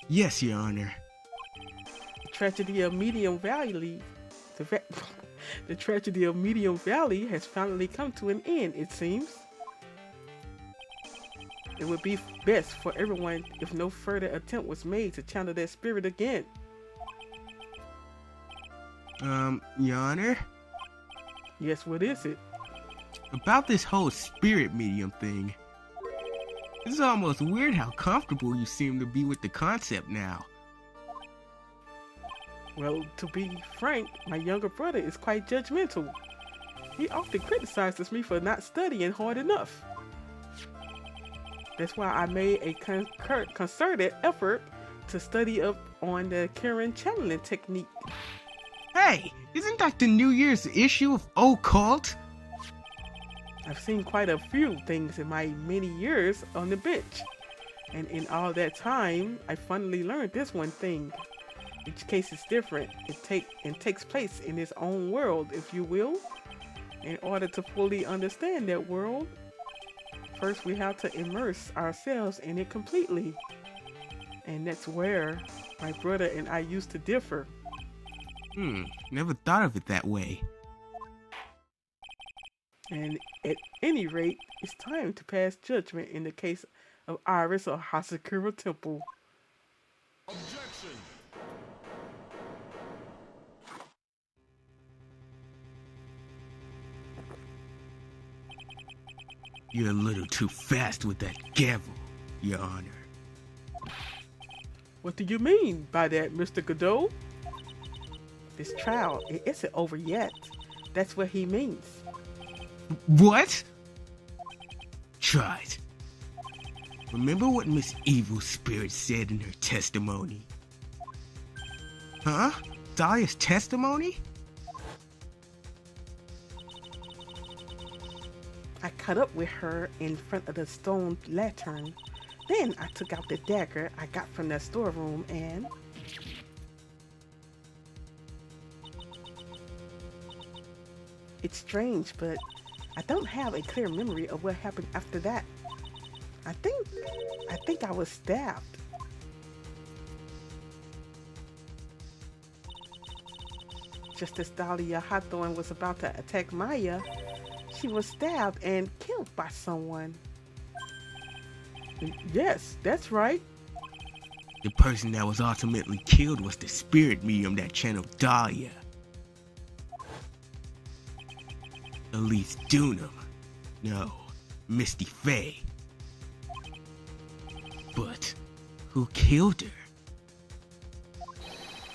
Yes, Your Honor. The tragedy of Medium Valley, the tragedy of Medium Valley has finally come to an end, it seems. It would be best for everyone if no further attempt was made to channel that spirit again. Your Honor? Yes, what is it? About this whole spirit medium thing. It's almost weird how comfortable you seem to be with the concept now. Well, to be frank, my younger brother is quite judgmental. He often criticizes me for not studying hard enough. That's why I made a concerted effort to study up on the Karen channeling technique. Hey, isn't that the New Year's issue of Occult? I've seen quite a few things in my many years on the bench. And in all that time, I finally learned this one thing. Each case is different. It takes place in its own world, if you will. In order to fully understand that world, first we have to immerse ourselves in it completely. And that's where my brother and I used to differ. Never thought of it that way. And at any rate, it's time to pass judgment in the case of Iris or Hasakura Temple. Objection! You're a little too fast with that gavel, Your Honor. What do you mean by that, Mr. Godot? This trial, it isn't over yet. That's what he means. What? Try it. Remember what Miss Evil Spirit said in her testimony? Huh? Dahlia's testimony? I caught up with her in front of the stone lantern. Then I took out the dagger I got from the storeroom and... It's strange, but I don't have a clear memory of what happened after that. I think I was stabbed. Just as Dahlia Hawthorne was about to attack Maya, she was stabbed and killed by someone. Yes, that's right. The person that was ultimately killed was the spirit medium that channeled Dahlia. Elise Dunham. No, Misty Faye. But who killed her?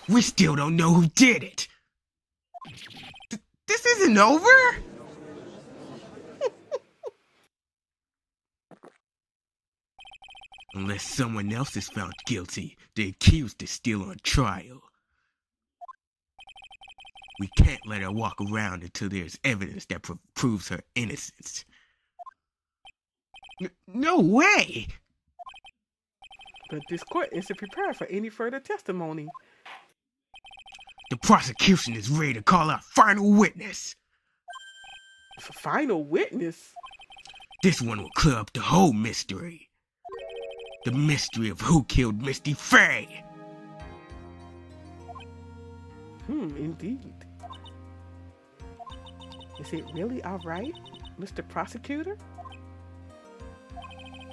We still don't know who did it. This isn't over? Unless someone else is found guilty, the accused is still on trial. We can't let her walk around until there's evidence that proves her innocence. No way! But this court isn't prepared for any further testimony. The prosecution is ready to call out final witness. Final witness? This one will clear up the whole mystery. The mystery of who killed Misty Faye. Indeed. Is it really all right, Mr. Prosecutor?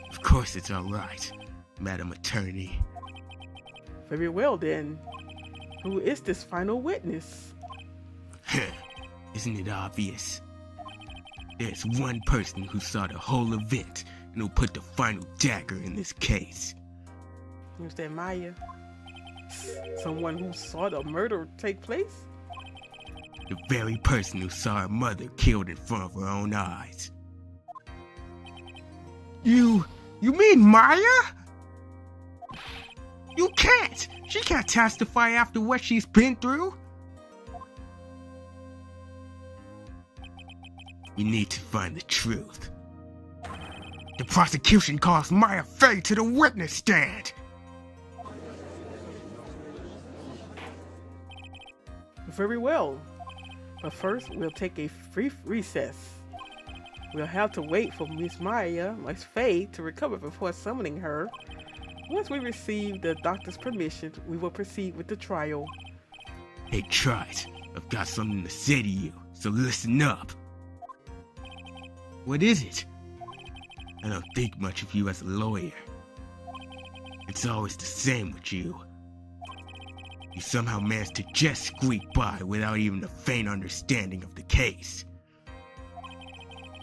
Of course it's all right, Madam Attorney. Very well then. Who is this final witness? Isn't it obvious? There's one person who saw the whole event and who put the final dagger in this case. Who's that, Maya? Someone who saw the murder take place? The very person who saw her mother killed in front of her own eyes. You mean Maya? You can't! She can't testify after what she's been through. We need to find the truth. The prosecution calls Maya Faye to the witness stand. Very well. But first, we'll take a brief recess. We'll have to wait for Miss Faye, to recover before summoning her. Once we receive the doctor's permission, we will proceed with the trial. Hey, try it. I've got something to say to you, so listen up. What is it? I don't think much of you as a lawyer. It's always the same with you. You somehow manage to just squeak by without even a faint understanding of the case.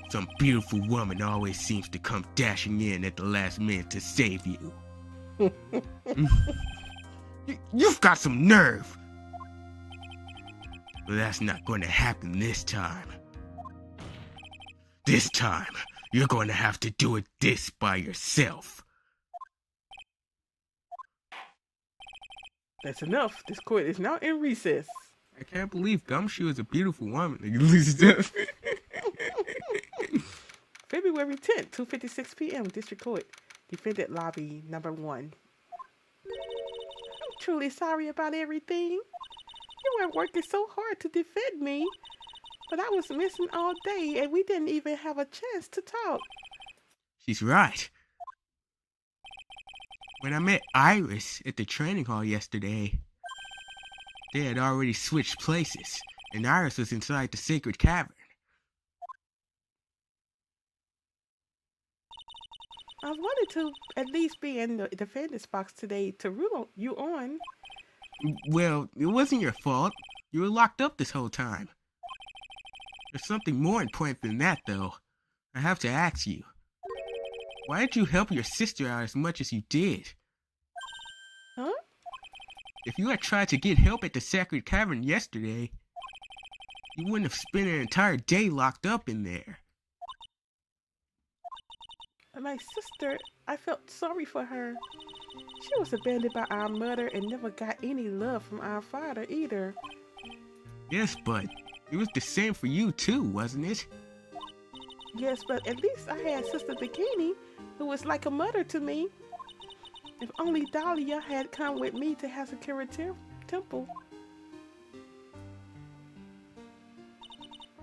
Some beautiful woman always seems to come dashing in at the last minute to save you. You've got some nerve. But that's not going to happen this time. This time, you're going to have to do it by yourself. That's enough. This court is now in recess. I can't believe Gumshoe is a beautiful woman. February 10th, 2:56 p.m. District Court, Defendant Lobby number 1. I'm truly sorry about everything. You were working so hard to defend me, but I was missing all day and we didn't even have a chance to talk. She's right. When I met Iris at the training hall yesterday, they had already switched places, and Iris was inside the sacred cavern. I wanted to at least be in the defendant's box today to rule you on. Well, it wasn't your fault. You were locked up this whole time. There's something more important than that, though. I have to ask you. Why did you help your sister out as much as you did? Huh? If you had tried to get help at the Sacred Cavern yesterday, you wouldn't have spent an entire day locked up in there. My sister, I felt sorry for her. She was abandoned by our mother and never got any love from our father either. Yes, but it was the same for you too, wasn't it? Yes, but at least I had Sister Bikini, who was like a mother to me. If only Dahlia had come with me to Hasakura Temple.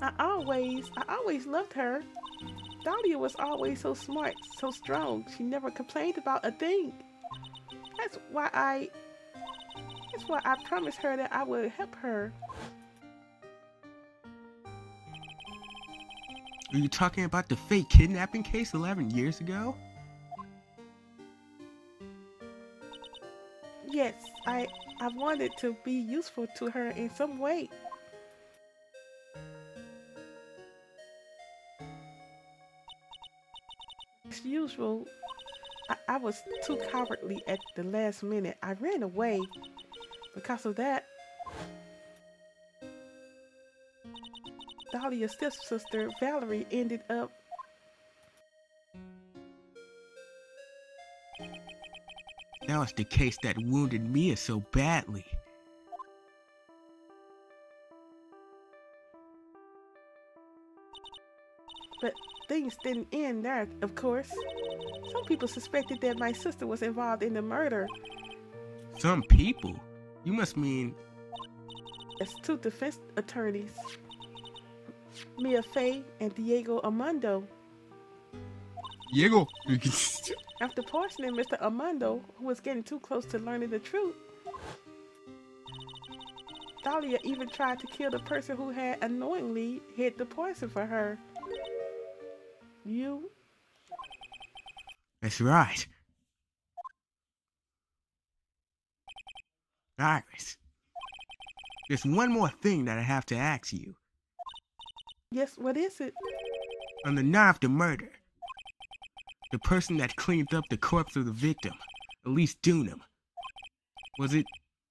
I always loved her. Dahlia was always so smart, so strong. She never complained about a thing. That's why I promised her that I would help her. Are you talking about the fake kidnapping case 11 years ago? Yes, I wanted to be useful to her in some way. As usual, I was too cowardly at the last minute. I ran away. Because of that, Dahlia's stepsister Valerie ended up. That was the case that wounded Mia so badly. But things didn't end there, of course. Some people suspected that my sister was involved in the murder. Some people? You must mean... As two defense attorneys, Mia Fey and Diego Armando. Diego. After poisoning Mr. Armando, who was getting too close to learning the truth, Dahlia even tried to kill the person who had unknowingly hid the poison for her. You? That's right. Iris, there's one more thing that I have to ask you. Yes, what is it? On the night of the murder, the person that cleaned up the corpse of the victim, Elise Dunham, was it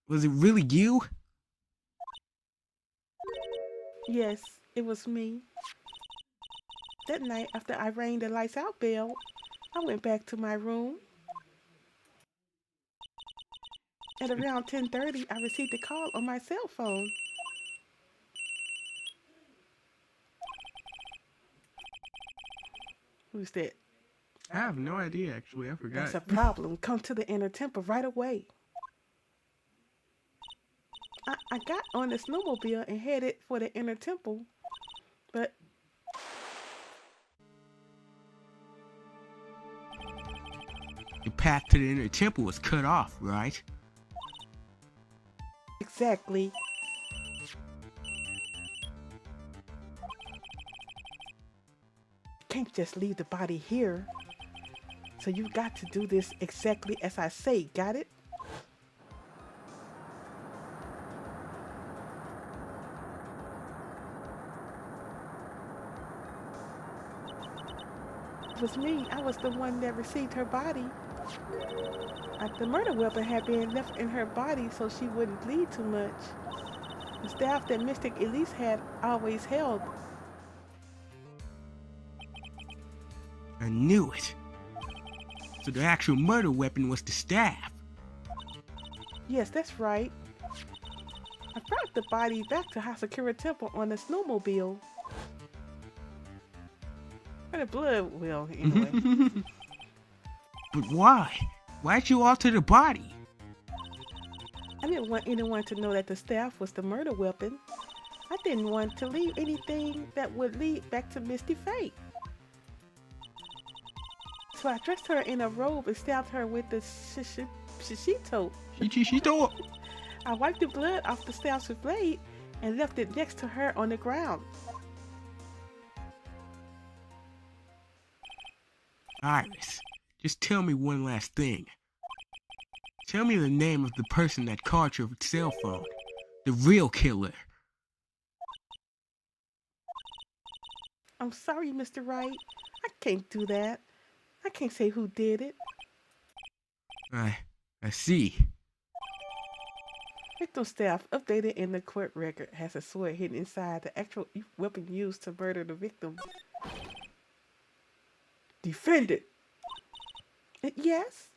really you? Yes, it was me. That night, after I rang the lights out bell, I went back to my room. At around 10:30, I received a call on my cell phone. Who's that? I have no idea, actually. I forgot. That's a problem. Come to the inner temple right away. I got on the snowmobile and headed for the inner temple, but The path to the inner temple was cut off, right? exactly. Can't just leave the body here. So you got to do this exactly as I say, got it? It was me. I was the one that received her body. The murder weapon had been left in her body so she wouldn't bleed too much. The staff that Mystic Elise had always held. I knew it. So the actual murder weapon was the staff. Yes, that's right. I brought the body back to Hasakura Temple on the snowmobile. Or the blood, well, anyway. But why? Why'd you alter the body? I didn't want anyone to know that the staff was the murder weapon. I didn't want to leave anything that would lead back to Misty Fate. So I dressed her in a robe and stabbed her with the shishito. Shishito. I wiped the blood off the staff's blade and left it next to her on the ground. Iris, just tell me one last thing. Tell me the name of the person that called your cell phone. The real killer. I'm sorry, Mr. Wright. I can't do that. I can't say who did it. I see. Victim staff updated in the court record has a sword hidden inside the actual weapon used to murder the victim. Defend it! Yes.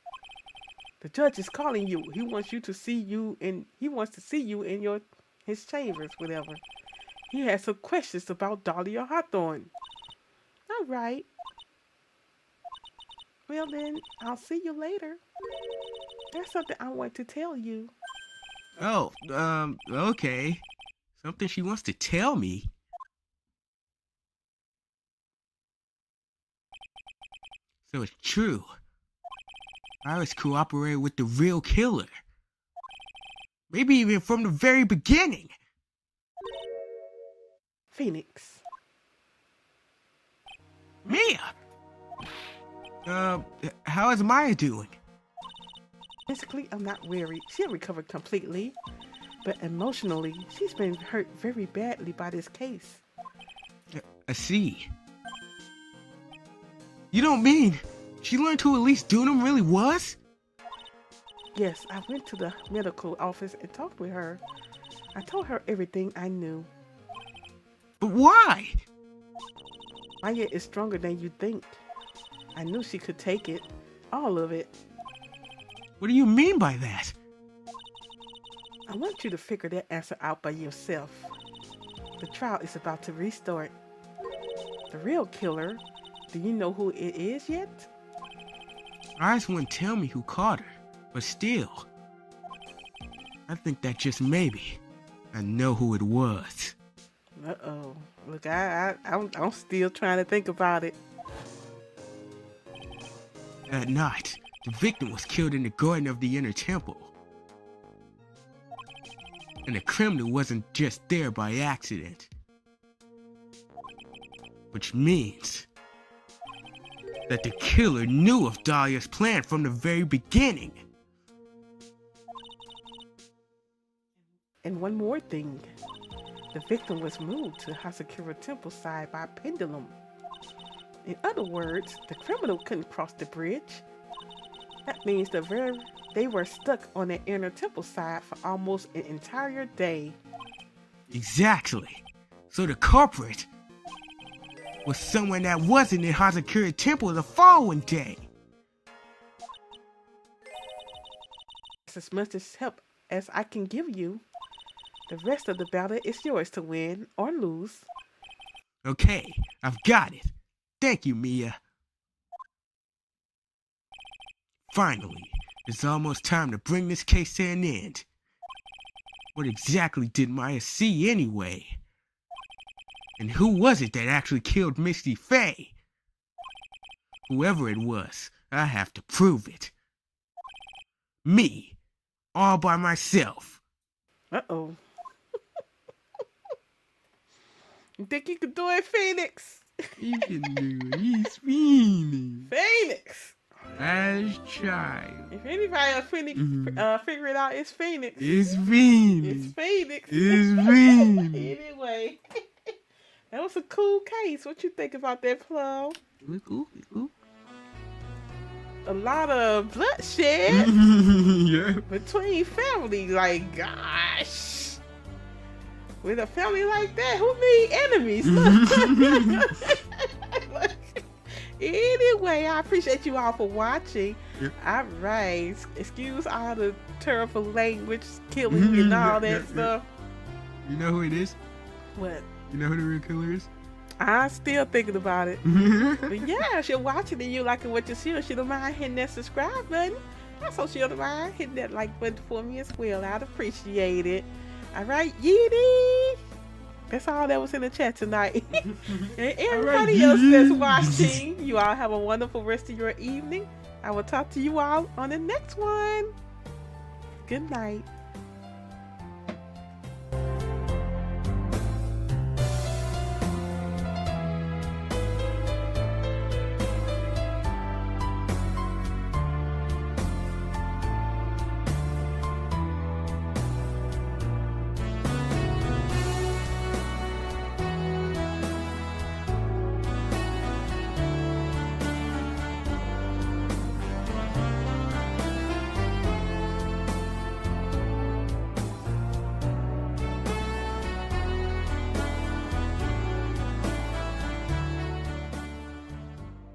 The judge is calling you. He wants to see you in his chambers, whatever. He has some questions about Dahlia Hawthorne. All right. Well then, I'll see you later. There's something I want to tell you. Oh, okay. Something she wants to tell me. So it's true. Iris cooperated with the real killer. Maybe even from the very beginning. Phoenix. Mia! How is Maya doing? Physically, I'm not worried. She'll recover completely. But emotionally, she's been hurt very badly by this case. I see. You don't mean she learned who Elise Dunham really was? Yes, I went to the medical office and talked with her. I told her everything I knew. But why? Maya is stronger than you think. I knew she could take it. All of it. What do you mean by that? I want you to figure that answer out by yourself. The trial is about to restart. The real killer, do you know who it is yet? Iris wouldn't tell me who caught her, but still. I think that just maybe I know who it was. Uh-oh. Look, I'm still trying to think about it. That night, the victim was killed in the garden of the inner temple. And the criminal wasn't just there by accident. Which means that the killer knew of Dahlia's plan from the very beginning. And one more thing. The victim was moved to Hasakura Temple side by a pendulum. In other words, the criminal couldn't cross the bridge. That means they were stuck on the inner temple side for almost an entire day. Exactly. So the culprit was someone that wasn't in Hasakura Temple the following day. As much as help as I can give you, the rest of the battle is yours to win or lose. Okay, I've got it. Thank you, Mia. Finally, it's almost time to bring this case to an end. What exactly did Maya see anyway? And who was it that actually killed Misty Faye? Whoever it was, I have to prove it. Me, all by myself. Uh-oh. You think you can do it, Phoenix? He can do it. He's Phoenix. Phoenix! As child. If anybody else figure it out, it's Phoenix. It's Phoenix. It's Phoenix. It's Phoenix. Anyway, that was a cool case. What you think about that, Plum? Ooh. A lot of bloodshed Yeah. between family. Like, gosh. With a family like that, who need enemies? Look. Anyway, I appreciate you all for watching. Yep. All right. Excuse all the terrible language, killing and all that stuff. You know who it is? What? You know who the real killer is? I'm still thinking about it. But yeah, if you're watching and you liking what you see, you don't mind hitting that subscribe button. Also, you don't mind hitting that like button for me as well. I'd appreciate it. All right, Yeety. That's all that was in the chat tonight. And everybody else that's watching, you all have a wonderful rest of your evening. I will talk to you all on the next one. Good night.